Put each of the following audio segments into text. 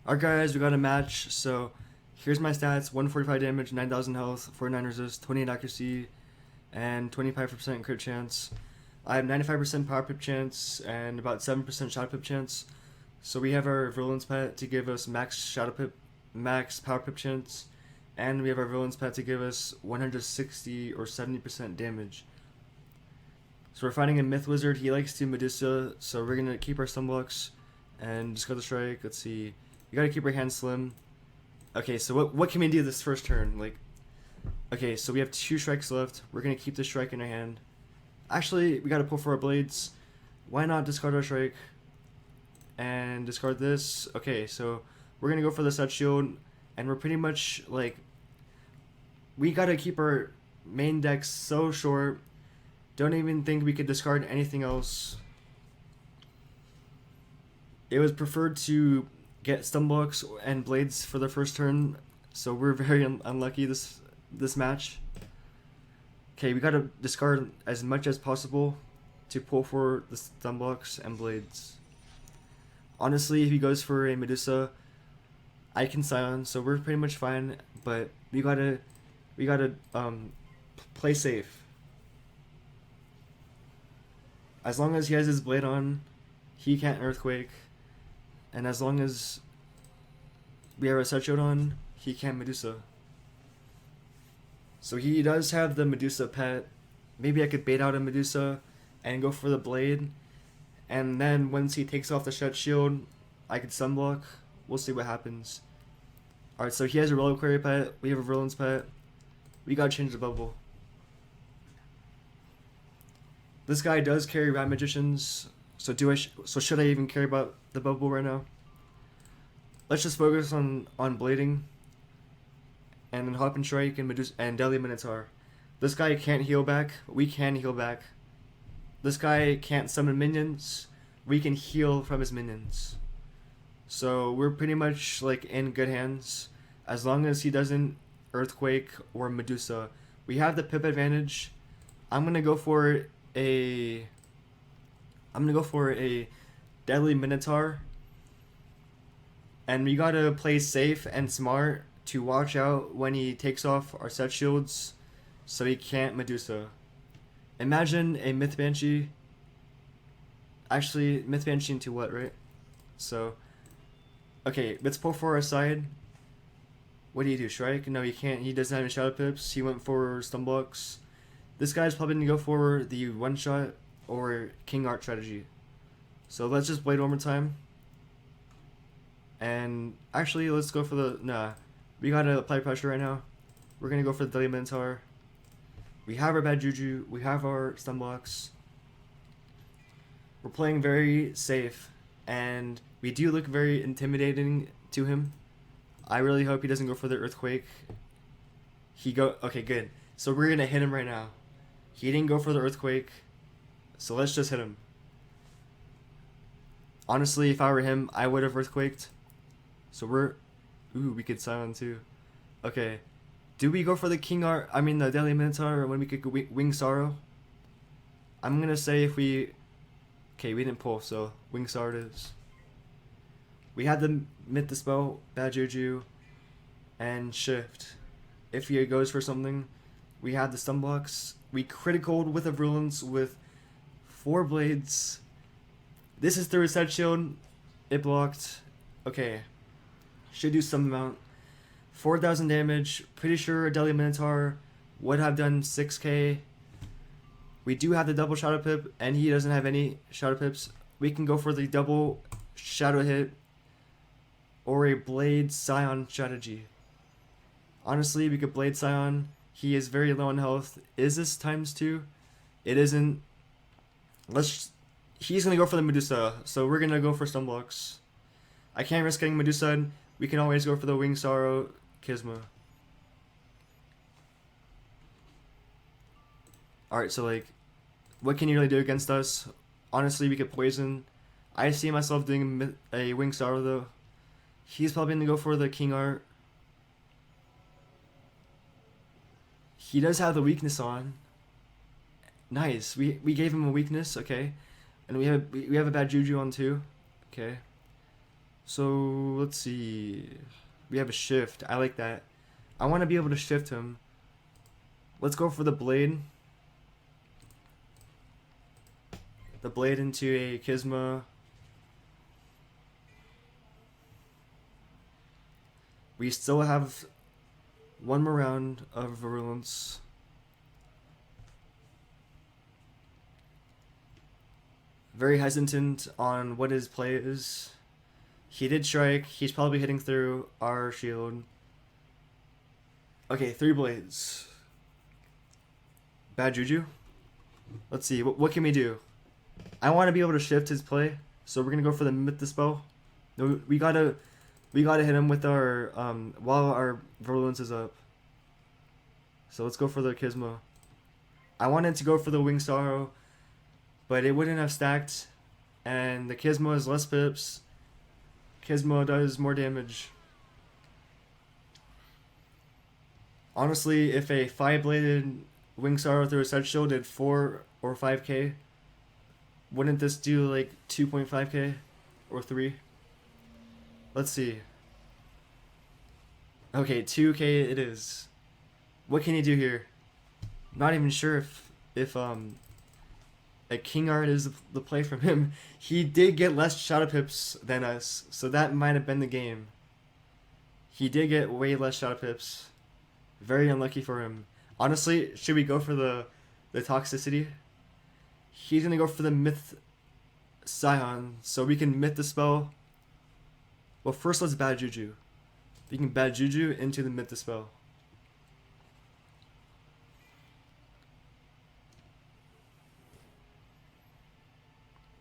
Alright guys, we got a match, so here's my stats: 145 damage, 9,000 health, 49 resist, 28 accuracy, and 25% crit chance. I have 95% power pip chance and about 7% shadow pip chance. So we have our Virulence pet to give us max shadow pip, max power pip chance, and we have our Virulence pet to give us 160 or 70% damage. So we're fighting a Myth Wizard. He likes to Medusa, so we're gonna keep our stun blocks and discard the strike. Let's see. You gotta keep our hand slim. Okay, so what can we do this first turn? Okay, so we have 2 strikes left. We're gonna keep the strike in our hand. Actually, we gotta pull for our blades. Why not discard our strike and discard this? Okay, so we're gonna go for the set shield, and we're pretty much we gotta keep our main deck so short. Don't even think we could discard anything else. It was preferred to get stun blocks and blades for the first turn, so we're very unlucky this match. Okay, we gotta discard as much as possible to pull for the stun blocks and blades. Honestly, if he goes for a Medusa, I can silence, so we're pretty much fine. But we gotta play safe. As long as he has his blade on, he can't earthquake. And as long as we have a set shield on, he can't Medusa. So he does have the Medusa pet. Maybe I could bait out a Medusa and go for the blade. And then once he takes off the set shield, I could sunblock. We'll see what happens. Alright, so he has a Reliquary pet. We have a Virulence pet. We gotta change the bubble. This guy does carry Rat Magicians. So should I even care about the bubble right now? Let's just focus on blading, and then hop and strike and Medusa and Deadly Minotaur. This guy can't heal back. We can heal back. This guy can't summon minions. We can heal from his minions. So we're pretty much in good hands as long as he doesn't earthquake or Medusa. We have the pip advantage. I'm gonna go for a Deadly Minotaur. And we gotta play safe and smart to watch out when he takes off our set shields so he can't Medusa. Imagine a Myth Banshee. Actually, Myth Banshee into what, right? So, okay, let's pull for our side. What do you do, strike? No, he can't. He doesn't have any shadow pips. He went for stun blocks. This guy's probably gonna go for the one shot or King Art strategy. So let's just blade one more time. And actually, let's go for the... Nah. We gotta apply pressure right now. We're gonna go for the Deadly Minotaur. We have our bad juju. We have our stun blocks. We're playing very safe. And we do look very intimidating to him. I really hope he doesn't go for the earthquake. Okay, good. So we're gonna hit him right now. He didn't go for the earthquake. So let's just hit him. Honestly, if I were him, I would have earthquaked. So we could silence too. Okay. Do we go for the the Deadly Minotaur when we could Wing Sorrow? I'm gonna say okay, we didn't pull, so Wing Sorrow it is. We had the Myth Dispel, Bad Juju, and Shift. If he goes for something, we have the stun blocks. We criticaled with a Virulence with 4 blades. This is through a set shield. It blocked. Okay. Should do some amount. 4,000 damage. Pretty sure a Deadly Minotaur would have done 6k. We do have the double shadow pip, and he doesn't have any shadow pips. We can go for the double shadow hit or a Blade Scion strategy. Honestly, we could Blade Scion. He is very low on health. Is this ×2? It isn't. He's gonna go for the Medusa, so we're gonna go for stun blocks. I can't risk getting Medusa. We can always go for the Wing Sorrow Kisma. Alright, so what can you really do against us? Honestly, we could poison. I see myself doing a Wing Sorrow though. He's probably gonna go for the King Art. He does have the weakness on. Nice. We gave him a weakness, okay. And we have a bad juju on too. Okay. So let's see. We have a shift. I like that. I want to be able to shift him. Let's go for the blade. The blade into a Kisma. We still have one more round of Virulence. Very hesitant on what his play is. He did strike. He's probably hitting through our shield. Okay, 3 blades. Bad juju. Let's see. What can we do? I want to be able to shift his play, so we're gonna go for the Myth Dispel. No, we gotta hit him with our while our Virulence is up. So let's go for the Kisma. I wanted to go for the Wing Sorrow, but it wouldn't have stacked, and the Kisma is less pips. Kisma does more damage. Honestly, if a 5-bladed Wing Sorrow through a Set Shield did 4 or 5k, wouldn't this do like 2.5k or 3? Let's see. Okay, 2k it is. What can you do here? Not even sure if a King Art is the play from him. He did get less Shadow Pips than us, so that might have been the game. He did get way less Shadow Pips. Very unlucky for him. Honestly, should we go for the toxicity? He's gonna go for the Myth Scion, so we can Myth the spell. Well, first let's Bad Juju. We can Bad Juju into the Myth the spell.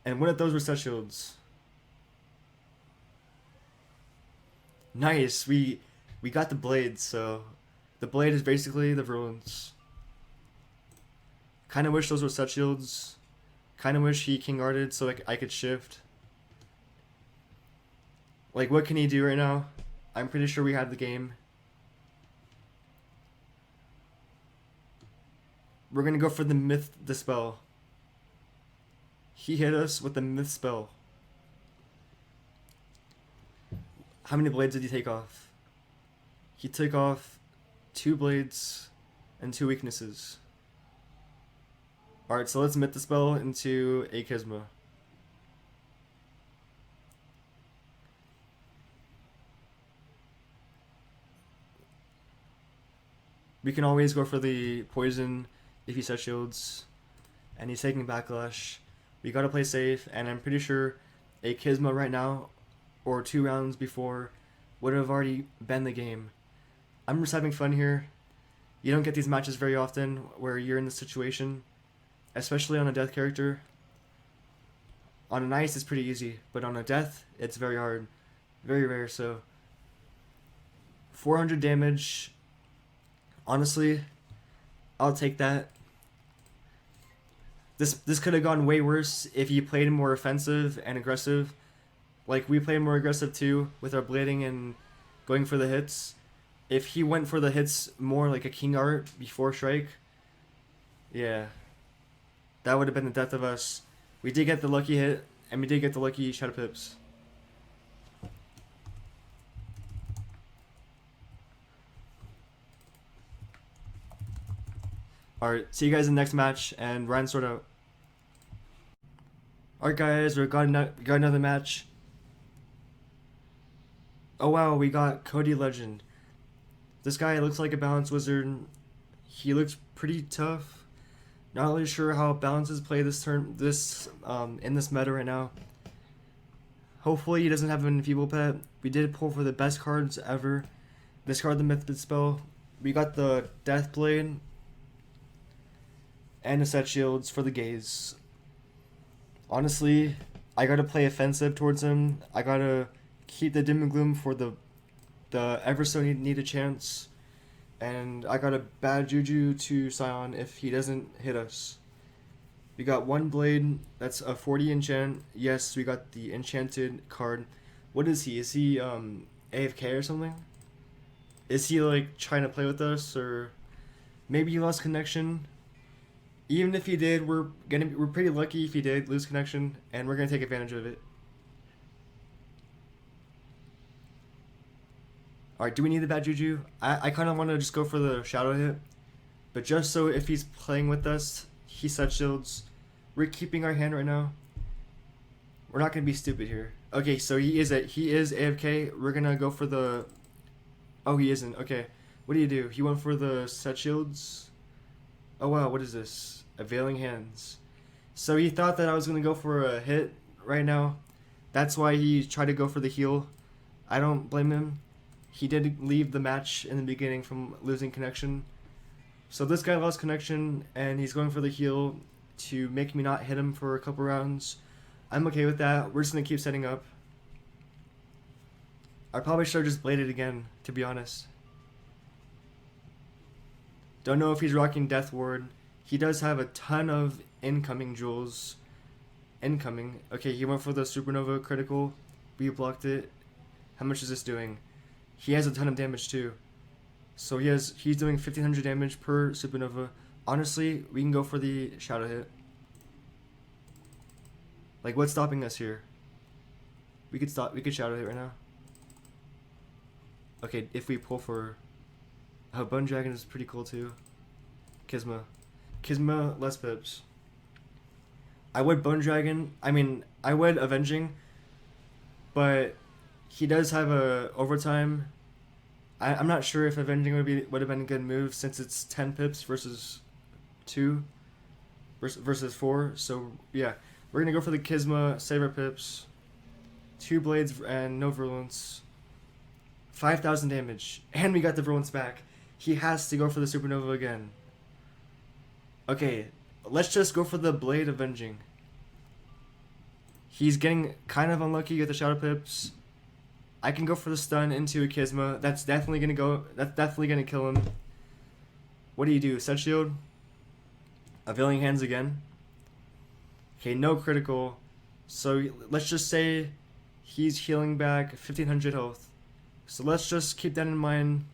And one of those were Set Shields. Nice, we got the blade, so the blade is basically the Virulence. Kinda wish those were Set Shields. Kinda wish he King Arted so I could shift. Like, what can he do right now? I'm pretty sure we had the game. We're gonna go for the Myth Dispel. He hit us with the Myth Spell. How many blades did he take off? He took off 2 blades and 2 weaknesses. Alright, so let's Myth the spell into a Kisma. We can always go for the poison if he Set Shields. And he's taking Backlash. We gotta play safe, and I'm pretty sure a Kisma right now, or 2 rounds before, would have already been the game. I'm just having fun here. You don't get these matches very often where you're in this situation, especially on a death character. On an ice it's pretty easy, but on a death it's very hard. Very rare, so 400 damage. Honestly, I'll take that. This could have gone way worse if you played more offensive and aggressive. Like, we played more aggressive too with our blading and going for the hits. If he went for the hits more like a King Art before strike, yeah, that would have been the death of us. We did get the lucky hit, and we did get the lucky Shadow Pips. Alright, see you guys in the next match, and Ryan sort out. Alright guys, we got another match. Oh wow, we got Cody Legend. This guy looks like a balanced wizard. He looks pretty tough. Not really sure how balances play this turn, in this meta right now. Hopefully he doesn't have an enfeeble pet. We did pull for the best cards ever. Discard the Myth Spell. We got the Death Blade and the Set Shields for the gaze. Honestly, I gotta play offensive towards him. I gotta keep the Dim and Gloom for the ever so need a chance. And I got a Bad Juju to Scion if he doesn't hit us. We got 1 blade, that's a 40 enchant. Yes, we got the enchanted card. What is he? Is he AFK or something? Is he like trying to play with us, or maybe he lost connection? Even if he did, we're pretty lucky if he did lose connection, and we're gonna take advantage of it. Alright, do we need the bad juju? I kind of want to just go for the shadow hit. But just so if he's playing with us, he set shields. We're keeping our hand right now. We're not going to be stupid here. Okay, so he is AFK. We're going to go for the... Oh, he isn't. Okay. What do you do? He went for the set shields. Oh, wow. What is this? Availing hands. So he thought that I was going to go for a hit right now. That's why he tried to go for the heal. I don't blame him. He did leave the match in the beginning from losing connection. So this guy lost connection, and he's going for the heal to make me not hit him for a couple rounds. I'm okay with that. We're just going to keep setting up. I probably should have just bladed again, to be honest. Don't know if he's rocking Death Ward. He does have a ton of incoming jewels. Incoming. Okay, he went for the Supernova critical. We blocked it. How much is this doing? He has a ton of damage too. So he's doing 1500 damage per Supernova. Honestly, we can go for the shadow hit. Like, what's stopping us here? We could shadow hit right now. Okay, if we pull for... Oh, Bone Dragon is pretty cool too. Kisma. Kisma, less pips. I would Bone Dragon. I mean, I would Avenging. But he does have a overtime. I'm not sure if Avenging would have been a good move since it's 10 pips versus 2 versus 4. So yeah, we're gonna go for the Kisma, save our pips, 2 blades and no virulence, 5,000 damage, and we got the virulence back. He has to go for the Supernova again. Okay, let's just go for the blade Avenging. He's getting kind of unlucky with the shadow pips. I can go for the stun into a Kisma. That's definitely gonna kill him. What do you do? Set shield? Availing hands again. Okay, no critical. So let's just say he's healing back 1500 health. So let's just keep that in mind.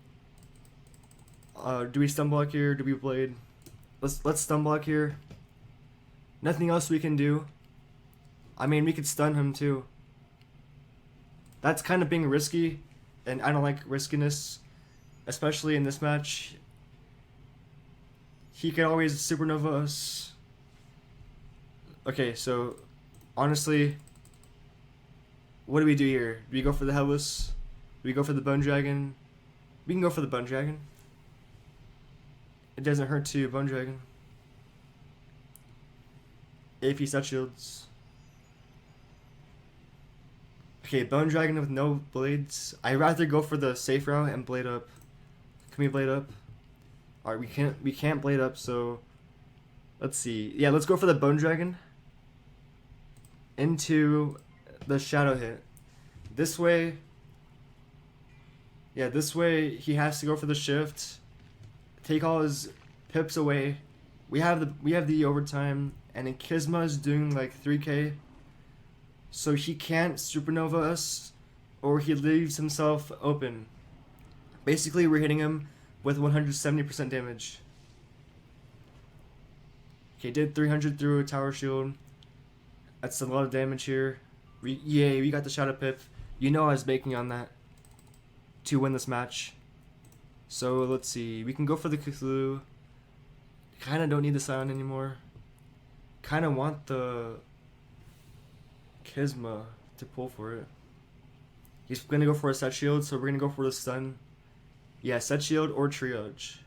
Do we stun block here? Do we blade? Let's stun block here. Nothing else we can do. I mean, we could stun him too. That's kind of being risky, and I don't like riskiness, especially in this match. He could always Supernova us. Okay, so honestly, what do we do here? Do we go for the Headless? Do we go for the Bone Dragon? We can go for the Bone Dragon. It doesn't hurt to Bone Dragon. If he set shields. Okay, Bone Dragon with no blades. I'd rather go for the safe route and blade up. Can we blade up? Alright, we can't blade up, so let's see. Yeah, let's go for the Bone Dragon into the shadow hit. This way, yeah, this way he has to go for the shift. Take all his pips away. We have the overtime, and then Kisma is doing like 3k. So he can't Supernova us, or he leaves himself open. Basically, we're hitting him with 170% damage. Okay, did 300 through a tower shield. That's a lot of damage here. Yay, we got the shadow pip. You know I was banking on that to win this match. So let's see, we can go for the Cthulhu. Kinda don't need the Scion anymore. Kinda want the Kisma to pull for it. He's gonna go for a set shield, so we're gonna go for the stun. Yeah, set shield or triage.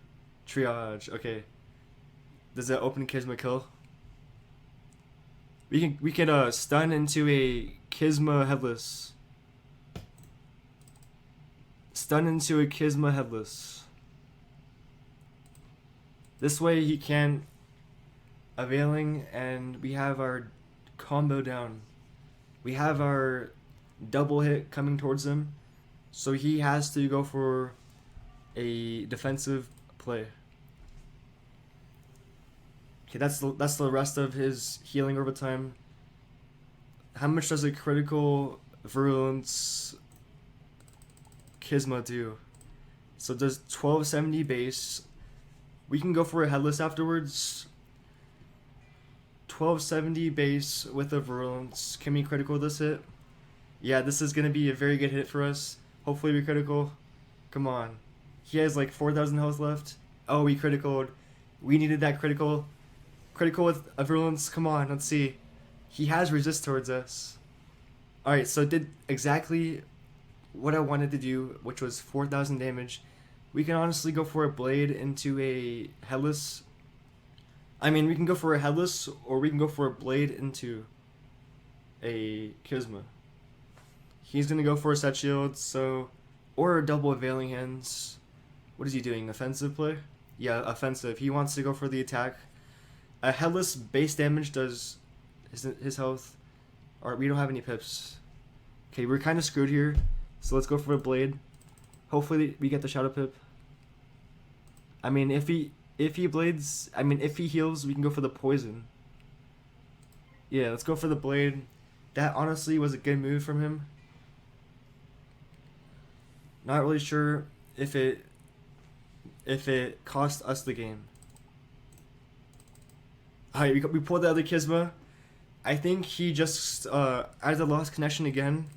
Triage, okay. Does that open Kisma kill? We can stun into a Kisma Headless. Stun into a Kisma Headless. This way he can Availing, and we have our combo down. We have our double hit coming towards him, so he has to go for a defensive play. Okay, that's the rest of his healing over time. How much does a critical virulence Kisma do? So does 1270 base. We can go for a Headless afterwards. 1270 base with a virulence. Can we critical this hit? Yeah, this is going to be a very good hit for us. Hopefully we critical. Come on. He has like 4,000 health left. Oh, he criticaled. We needed that critical. Critical with a virulence. Come on, let's see. He has resist towards us. Alright, so it did exactly what I wanted to do, which was 4,000 damage. We can honestly go for a blade into a headless. I mean, we can go for a headless, or we can go for a blade into a Kisma. He's gonna go for a set shield, so, or a double availing hands. What is he doing? Offensive play? Yeah, offensive. He wants to go for the attack. A headless base damage does his health. Alright, we don't have any pips. Okay, we're kind of screwed here, so let's go for a blade. Hopefully we get the shadow pip. I mean, if he blades, I mean, if he heals, we can go for the poison. Yeah, let's go for the blade. That honestly was a good move from him. Not really sure if it cost us the game. Alright, we pulled the other Kisma. I think he just either lost connection again,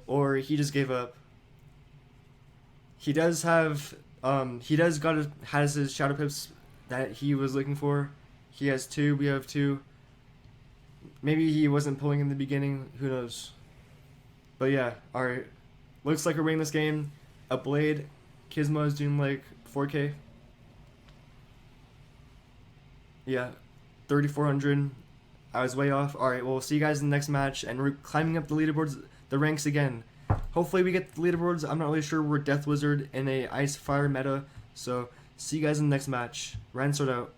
or he just gave up. He does have has his shadow pips that he was looking for. He has 2. We have 2. Maybe he wasn't pulling in the beginning. Who knows? But yeah, all right. Looks like we're winning this game. A blade. Kisma is doing like 4K. Yeah, 3,400. I was way off. All right, well, we'll see you guys in the next match, and we're climbing up the leaderboards, the ranks again. Hopefully we get the leaderboards. I'm not really sure. We're Death Wizard in a Ice Fire meta, so see you guys in the next match. Ransord out.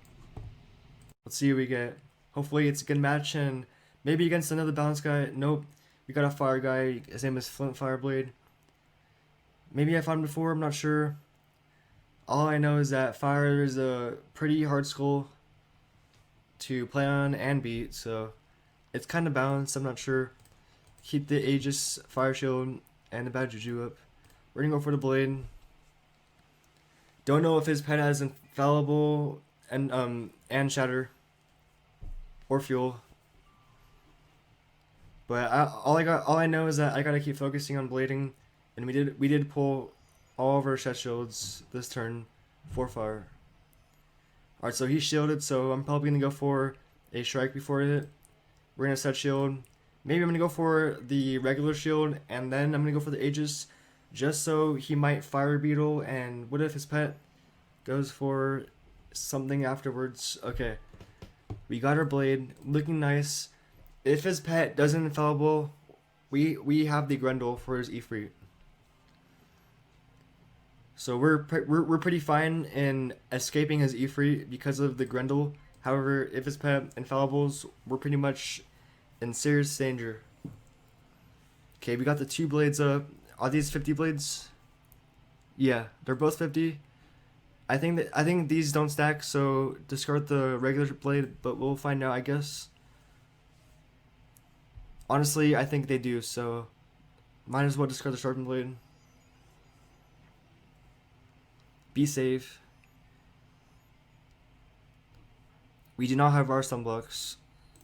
Let's see what we get. Hopefully it's a good match, and maybe against another balanced guy. Nope, we got a fire guy. His name is Flint Fireblade. Maybe I fought him before. I'm not sure. All I know is that fire is a pretty hard skull to play on and beat, so it's kind of balanced. I'm not sure. Keep the Aegis Fire Shield and the Bad Juju up. We're gonna go for the blade. Don't know if his pet has infallible and shatter or fuel, but all I know is that I gotta keep focusing on blading, and we did pull all of our set shields this turn for fire. Alright, so he's shielded, so I'm probably gonna go for a strike before it hit. We're gonna set shield. Maybe I'm gonna go for the regular shield, and then I'm gonna go for the Aegis, just so he might fire beetle. And what if his pet goes for something afterwards? Okay, we got our blade, looking nice. If his pet doesn't infallible, we have the Grendel for his Ifrit. So we're pretty fine in escaping his Ifrit because of the Grendel. However, if his pet infallibles, we're pretty much in serious danger. Okay, we got the 2 blades up. Are these 50 blades? Yeah, they're both 50. I think these don't stack, so discard the regular blade, but we'll find out, I guess. Honestly, I think they do, so might as well discard the sharpened blade. Be safe. We do not have our sunblocks.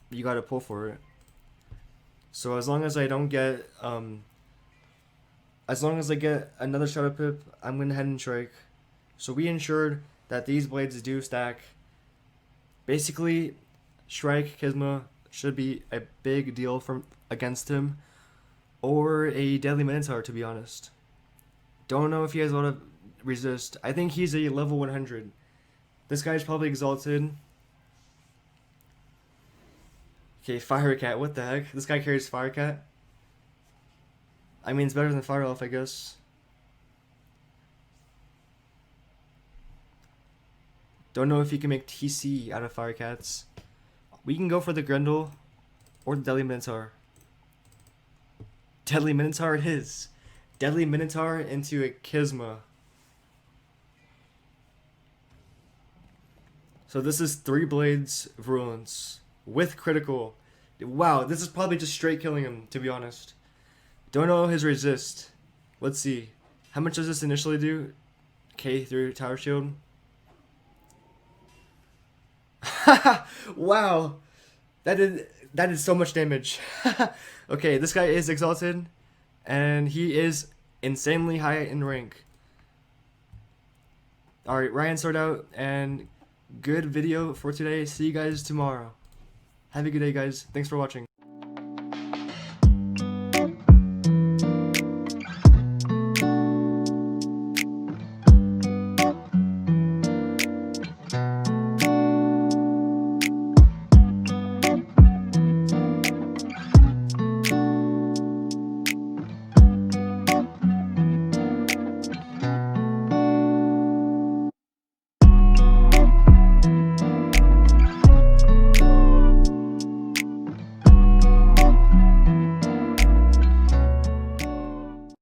You gotta pull for it. So as long as I don't get as long as I get another shadow pip, I'm gonna head and strike. So we ensured that these blades do stack. Basically, strike Kisma should be a big deal from against him, or a Deadly Minotaur, to be honest. Don't know if he has a lot of resist. I think he's a level 100. This guy's probably exalted. Okay, Fire Cat, what the heck? This guy carries Fire Cat? I mean, it's better than Fire Elf, I guess. Don't know if he can make TC out of Fire Cats. We can go for the Grendel or the Deadly Minotaur. Deadly Minotaur it is. Deadly Minotaur into a Kisma. So this is 3 blades virulence with critical. Wow, this is probably just straight killing him, to be honest. Don't know his resist. Let's see. How much does this initially do? K through Tower Shield. Wow. That did so much damage. Okay, this guy is exalted, and he is insanely high in rank. Alright, Ryan Sword out, and good video for today. See you guys tomorrow. Have a good day, guys. Thanks for watching.